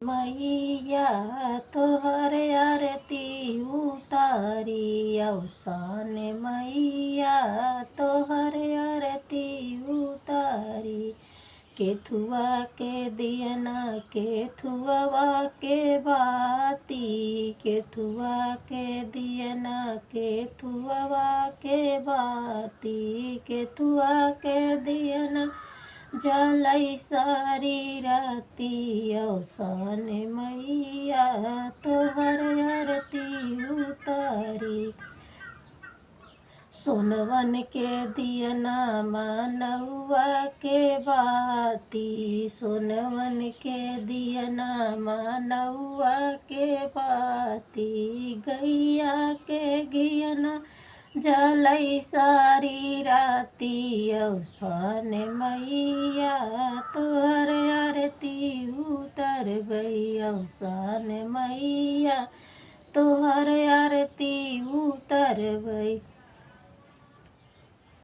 मैया तोहर आरती उतारी अवसान मैया तोहर आरती उतारी। केथुआ के दियना केथुआ के बाती केथुआ के दियना केथुआ के बाती केथुआ के दियना जलै सारी राती अवसान मैया तोहर आरती उतारी। सोनवन के दियना मानौआ के बाती सोनवन के दियना मानौआ के बाती गैया के घियना जलै सारी राती अवसान मैया तोहर आरती उतरबै अवसान मैया तोहर आरती उतरबै।